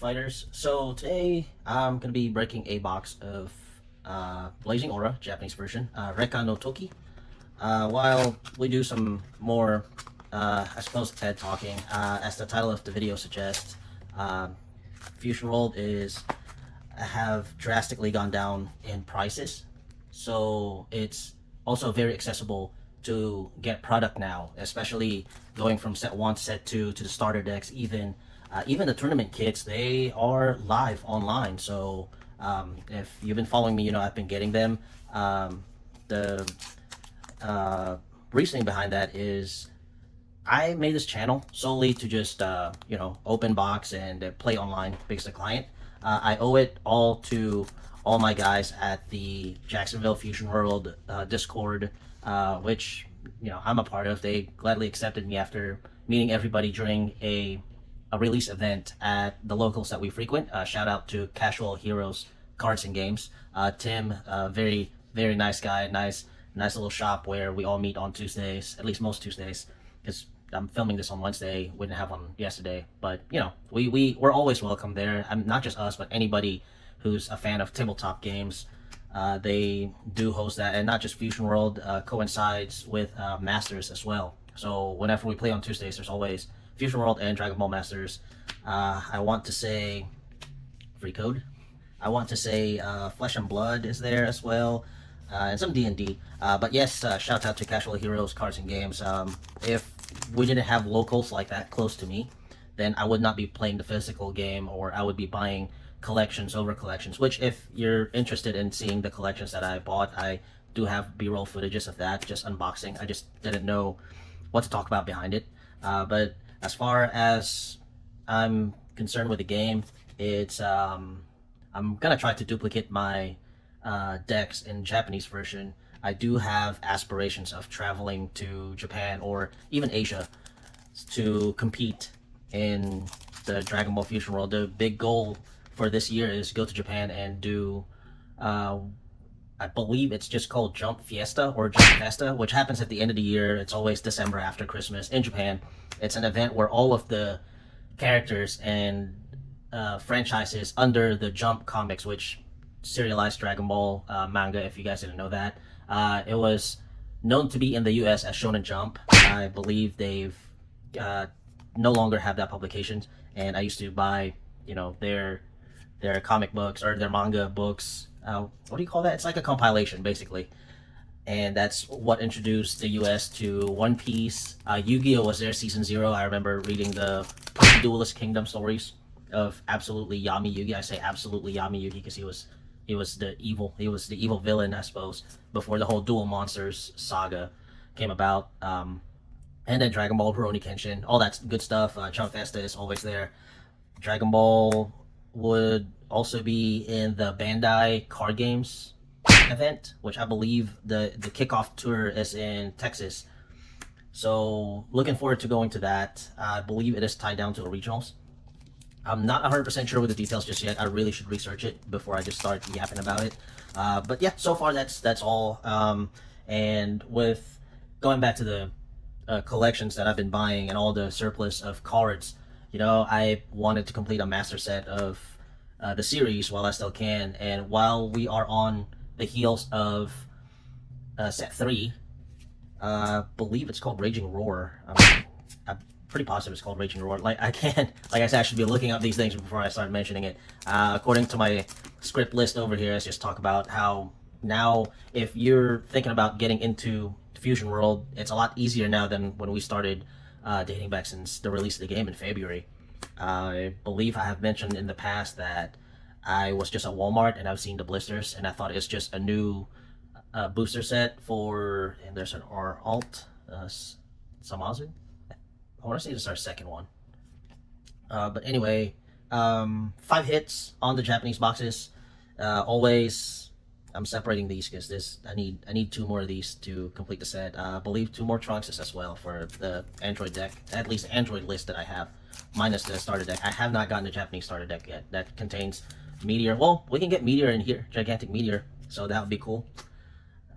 Fighters. So today I'm gonna be breaking a box of Blazing Aura, Japanese version, Reka no Toki. While we do some more, I suppose, TED talking, as the title of the video suggests, Fusion World have drastically gone down in prices, so it's also very accessible to get product now, especially going from set 1 to set 2 to the starter decks. Even the tournament kits, they are live online. So if you've been following me, you know I've been getting them. The reasoning behind that is I made this channel solely to just open box and play online because of the client. I owe it all to all my guys at the Jacksonville Fusion World Discord, which I'm a part of. They gladly accepted me after meeting everybody during a release event at the locals that we frequent. Shout out to Casual Heroes Cards and Games. Tim, very nice guy, nice little shop where we all meet on Tuesdays, at least most Tuesdays, because I'm filming this on Wednesday. We didn't have one yesterday, but we're always welcome there. Not just us, but anybody who's a fan of tabletop games. They do host that, and not just Fusion World, coincides with Masters as well. So whenever we play on Tuesdays, there's always Fusion World and Dragon Ball Masters. I want to say Free Code. I want to say Flesh and Blood is there as well, and some D&D. But yes, shout out to Casual Heroes Cards and Games. If we didn't have locals like that close to me, then I would not be playing the physical game, or I would be buying collections over collections, which if you're interested in seeing the collections that I bought, I do have b-roll footages of that, just unboxing. I just didn't know what to talk about behind it. But as far as I'm concerned with the game, it's I'm gonna try to duplicate my decks in Japanese version. I do have aspirations of traveling to Japan or even Asia to compete in the Dragon Ball Fusion World. The big goal for this year is go to Japan and do I believe it's just called Jump Fiesta or Jump Festa, which happens at the end of the year. It's always December after Christmas in Japan. It's an event where all of the characters and franchises under the Jump comics, which serialized Dragon Ball manga, if you guys didn't know that, it was known to be in the US as Shonen Jump. I believe they've no longer have that publication, and I used to buy their comic books or their manga books. What do you call that? It's like a compilation, basically. And that's what introduced the US to One Piece. Yu-Gi-Oh! Was there season 0. I remember reading the Duelist Kingdom stories of absolutely Yami Yugi. I say absolutely Yami Yugi because he was the evil villain, I suppose, before the whole Duel Monsters saga came about. And then Dragon Ball, Rurouni Kenshin, all that good stuff. Jump Festa is always there. Dragon Ball would also be in the Bandai card games event, which I believe the kickoff tour is in Texas. So looking forward to going to that. I believe it is tied down to regionals. I'm not 100% sure with the details just yet. I really should research it before I just start yapping about it. But yeah, so far that's all. And with going back to the collections that I've been buying and all the surplus of cards, I wanted to complete a master set of the series while I still can. And while we are on the heels of set 3, believe it's called Raging Roar. I'm pretty positive it's called Raging Roar. Like I said, I should be looking up these things before I start mentioning it. According to my script list over here, let's just talk about how now if you're thinking about getting into Fusion World, it's a lot easier now than when we started dating back since the release of the game in February. I believe I have mentioned in the past that I was just at Walmart and I've seen the blisters and I thought it's just a new booster set for, and there's an R alt Samazu. I want to say this is our second one. But anyway, 5 hits on the Japanese boxes. Always, I'm separating these because I need 2 more of these to complete the set. I believe 2 more Trunkses as well for the Android deck, at least Android list that I have, minus the starter deck. I have not gotten the Japanese starter deck yet. That contains Meteor. Well, we can get Meteor in here, Gigantic Meteor, so that would be cool.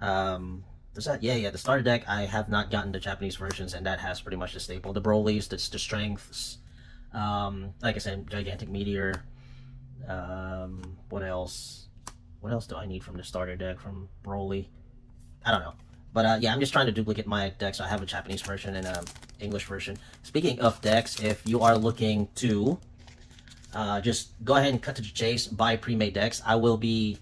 Does that? Yeah, the starter deck, I have not gotten the Japanese versions, and that has pretty much the staple. The Broly's, the strengths, like I said, Gigantic Meteor, What else? What else do I need from the starter deck from Broly? I don't know. But yeah, I'm just trying to duplicate my decks. I have a Japanese version and an English version. Speaking of decks, if you are looking to just go ahead and cut to the chase, buy pre-made decks, I will be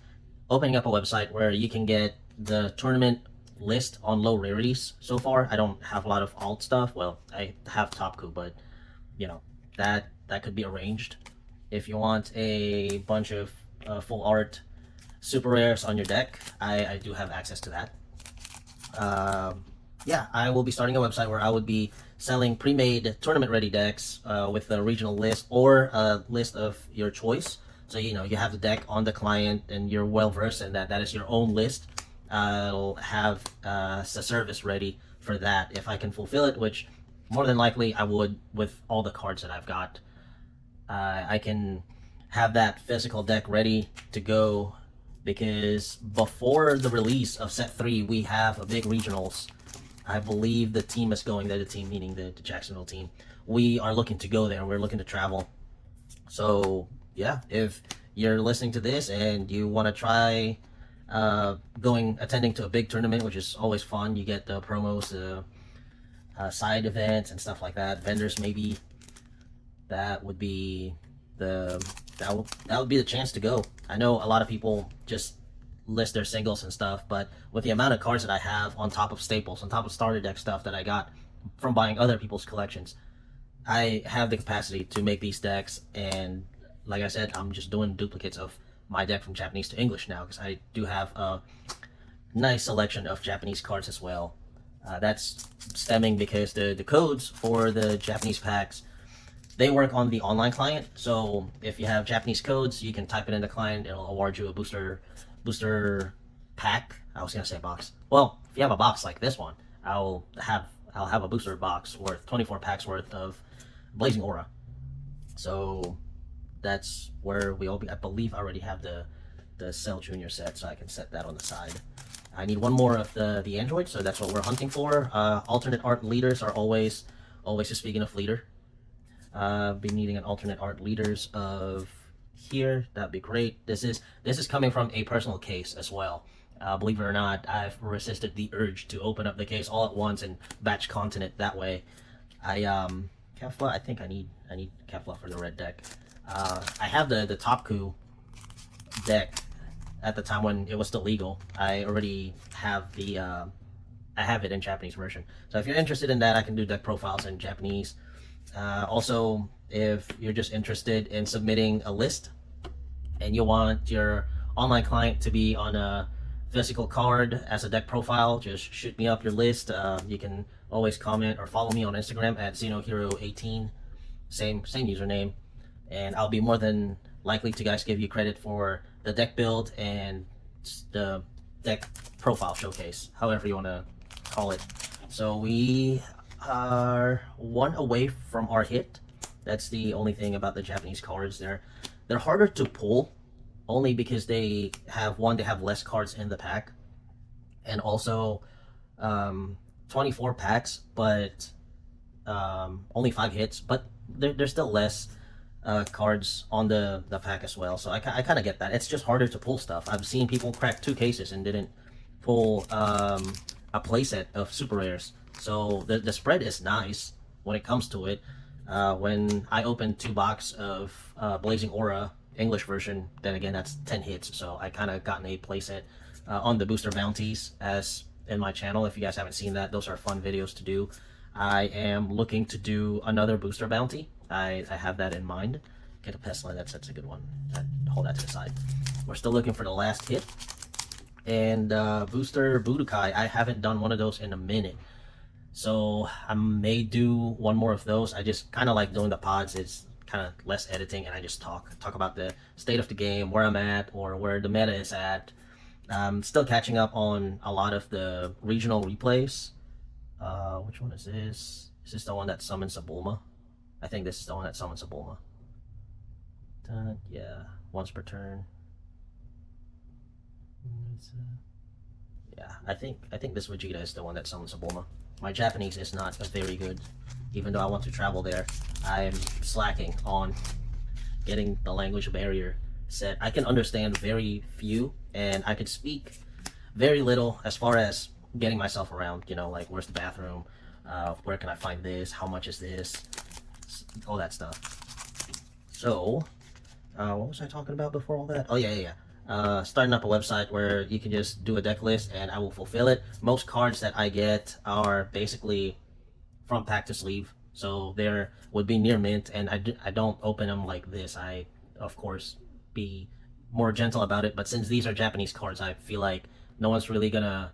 opening up a website where you can get the tournament list on low rarities so far. I don't have a lot of alt stuff. Well, I have Topku, but you know, that could be arranged. If you want a bunch of full art super rares on your deck, I do have access to that. Yeah, I will be starting a website where I would be selling pre-made tournament-ready decks with a regional list or a list of your choice. So you have the deck on the client and you're well versed in that. That is your own list. I'll have a service ready for that if I can fulfill it, which more than likely I would with all the cards that I've got. I can have that physical deck ready to go because before the release of set 3 we have a big regionals. I believe the team is going there, the team meaning the Jacksonville team. We are looking to go there. We're looking to travel. So yeah, if you're listening to this and you want to try attending to a big tournament, which is always fun, you get the promos, side events and stuff like that, vendors maybe, that would be that would be the chance to go. I know a lot of people just list their singles and stuff, but with the amount of cards that I have on top of staples, on top of starter deck stuff that I got from buying other people's collections, I have the capacity to make these decks. And like I said, I'm just doing duplicates of my deck from Japanese to English now because I do have a nice selection of Japanese cards as well. That's stemming because the codes for the Japanese packs, they work on the online client. So if you have Japanese codes, you can type it in the client. It'll award you a booster pack. I was gonna say box. Well, if you have a box like this one, I'll have a booster box worth 24 packs worth of Blazing Aura. So that's where we all be. I believe I already have the Cell Junior set, so I can set that on the side. I need one more of the android, so that's what we're hunting for. Alternate art leaders are always speaking of leader. Be needing an alternate art leaders of here. That'd be great. This is coming from a personal case as well. Believe it or not, I've resisted the urge to open up the case all at once and batch continent that way. Kefla, I think I need Kefla for the red deck. I have the Topku deck at the time when it was still legal. I already have I have it in Japanese version. So if you're interested in that, I can do deck profiles in Japanese. Also, if you're just interested in submitting a list and you want your online client to be on a physical card as a deck profile, just shoot me up your list. You can always comment or follow me on Instagram at Xenohero18, same username, and I'll be more than likely to guys give you credit for the deck build and the deck profile showcase, however you want to call it. So we are one away from our hit. That's the only thing about the Japanese cards. They're harder to pull only because they have less cards in the pack, and also 24 packs, but only 5 hits, but there's still less cards on the pack as well. So I kind of get that. It's just harder to pull stuff. I've seen people crack 2 cases and didn't pull a playset of super rares. So the spread is nice when it comes to it. When I opened 2 box of Blazing Aura English version, then again that's 10 hits. So I kind of gotten a playset on the booster bounties as in my channel. If you guys haven't seen that, those are fun videos to do. I am looking to do another booster bounty. I have that in mind. Get a Pesla, that's a good one. Hold that to the side. We're still looking for the last hit. And booster Budokai, I haven't done one of those in a minute. So I may do one more of those. I just kind of like doing the pods. It's kind of less editing, and I just talk about the state of the game, where I'm at, or where the meta is at. Still catching up on a lot of the regional replays. Which one is this? Is this the one that summons a Bulma? I think this is the one that summons a Bulma. Yeah, once per turn. Yeah, I think this Vegeta is the one that summons a Bulma. My Japanese is not very good, even though I want to travel there. I'm slacking on getting the language barrier set. I can understand very few, and I could speak very little as far as getting myself around. You know, like where's the bathroom, where can I find this, how much is this, all that stuff. So, what was I talking about before all that? Oh yeah. Starting up a website where you can just do a deck list and I will fulfill it. Most cards that I get are basically from pack to sleeve, so there would be near mint, and I don't open them like this. I, of course, be more gentle about it, but since these are Japanese cards, I feel like no one's really gonna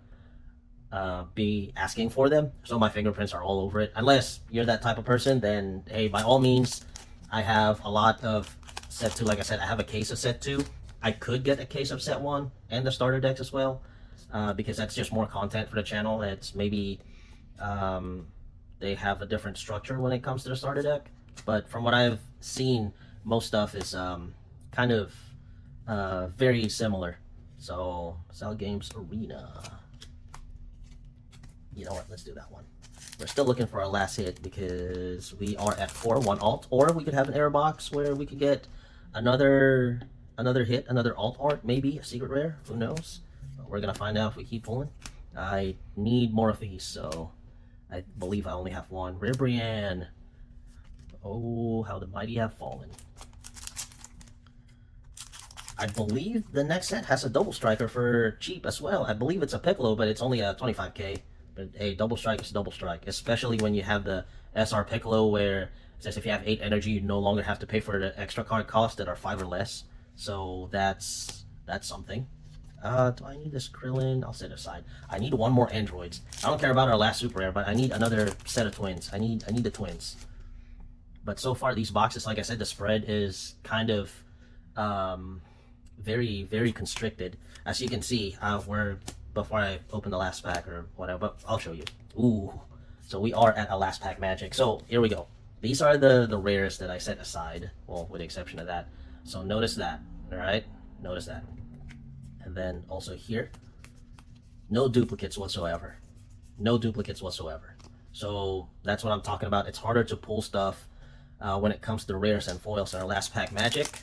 be asking for them, so my fingerprints are all over it. Unless you're that type of person, then hey, by all means. I have a lot of set 2. Like I said, I have a case of set 2. I could get a case of set 1 and the starter decks as well, because that's just more content for the channel. It's maybe they have a different structure when it comes to the starter deck, but from what I've seen, most stuff is kind of very similar. So, Sal Games Arena. You know what? Let's do that one. We're still looking for our last hit because we are at 4-1 alt, or we could have an error box where we could get another hit, another alt art, maybe a secret rare. Who knows? But we're gonna find out if we keep pulling. I need more of these, so I believe I only have one. Rare Brienne. Oh, how the mighty have fallen. I believe the next set has a double striker for cheap as well. I believe it's a Piccolo, but it's only a 25k. But a double strike is double strike, especially when you have the SR Piccolo, where it says if you have 8 energy, you no longer have to pay for the extra card costs that are 5 or less. So that's something. Do I need this Krillin? I'll set it aside. I need one more androids. I don't care about our last super rare, but I need another set of twins. I need the twins. But so far, these boxes, like I said, the spread is kind of very, very constricted. As you can see, before I open the last pack or whatever, but I'll show you. Ooh, so we are at a last pack magic. So here we go. These are the rares that I set aside, well, with the exception of that. So notice that, all right? Notice that. And then also here, no duplicates whatsoever. No duplicates whatsoever. So that's what I'm talking about. It's harder to pull stuff when it comes to rares and foils in our last pack magic.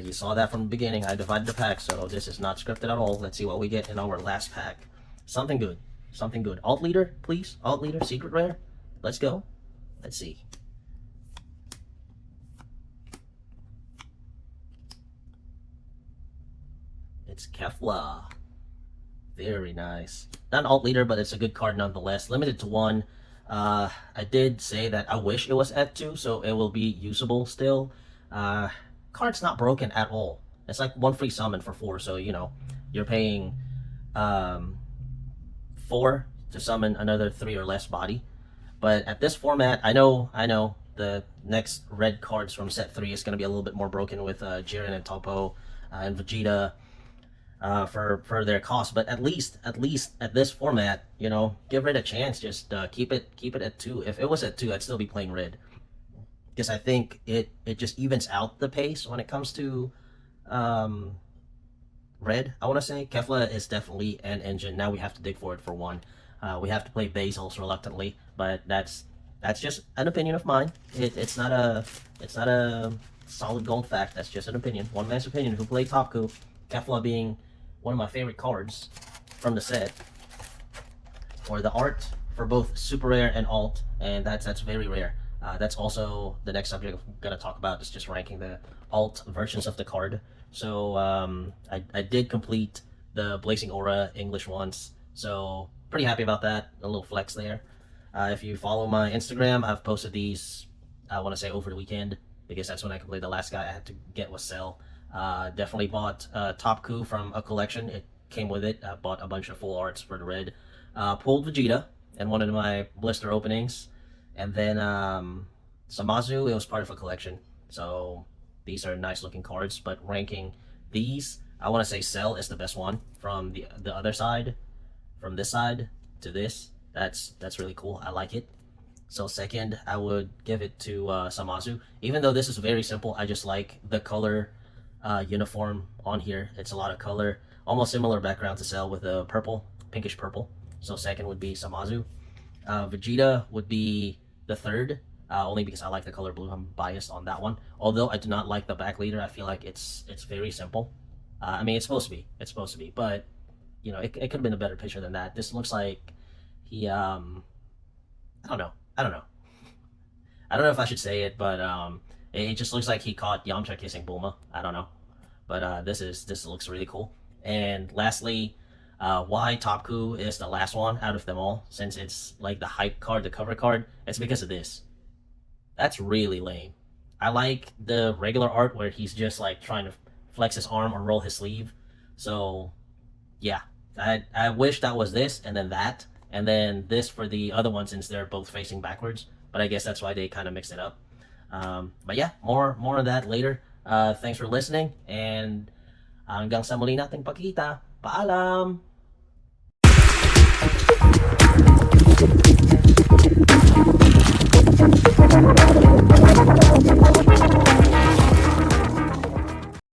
You saw that from the beginning. I divided the pack, so this is not scripted at all. Let's see what we get in our last pack. Something good. Something good. Alt leader, please. Alt leader, secret rare. Let's go. Let's see. It's Kefla. Very nice. Not an alt leader, but it's a good card nonetheless. Limited to 1. I did say that I wish it was at 2, so it will be usable still. Card's not broken at all. It's like 1 free summon for 4, so you know you're paying 4 to summon another 3 or less body. But at this format, I know the next red cards from set 3 is going to be a little bit more broken with Jiren and Toppo and Vegeta for their cost. But at least at this format, you know, give Red a chance. Just keep it at 2. If it was at 2, I'd still be playing Red, because I think it just evens out the pace when it comes to Red. I want to say Kefla is definitely an engine. Now we have to dig for it for 1. We have to play Basils reluctantly, but that's just an opinion of mine. It's not a solid gold fact. That's just an opinion, one man's opinion. Who played Topku? Kefla being one of my favorite cards from the set, or the art for both super rare and alt, and that's very rare. That's also the next subject I'm going to talk about, is just ranking the alt versions of the card. So I did complete the Blazing Aura English ones, so pretty happy about that. A little flex there. If you follow my Instagram, I've posted these, I want to say, over the weekend, because that's when I completed the last guy I had to get was Cell. Definitely bought Topku from a collection. It came with it. I bought a bunch of full arts for the red. Pulled Vegeta in one of my blister openings. And then Samazu, it was part of a collection. So these are nice looking cards, but ranking these, I want to say Cell is the best one from the other side, from this side to this. That's really cool. I like it. So second, I would give it to Samazu. Even though this is very simple, I just like the color uniform on here. It's a lot of color, almost similar background to Cell with a purple, pinkish purple. So second would be Samazu. Vegeta would be the third. only because I like the color blue. I'm biased on that one. Although I do not like the back leader. I feel like it's very simple. I mean, it's supposed to be. It's supposed to be. But, you know, it could have been a better picture than that. This looks like he, I don't know. I don't know. I don't know if I should say it, but it just looks like he caught Yamcha kissing Bulma. I don't know. But this looks really cool. And lastly, why Topku is the last one out of them all, since it's like the hype card, the cover card, it's because of this. That's really lame. I like the regular art where he's just like trying to flex his arm or roll his sleeve. So yeah, I wish that was this and then that and then this for the other one since they're both facing backwards. But I guess that's why they kind of mixed it up. But yeah, more of that later. Thanks for listening and hanggang sa muli nating pagkita. Paalam!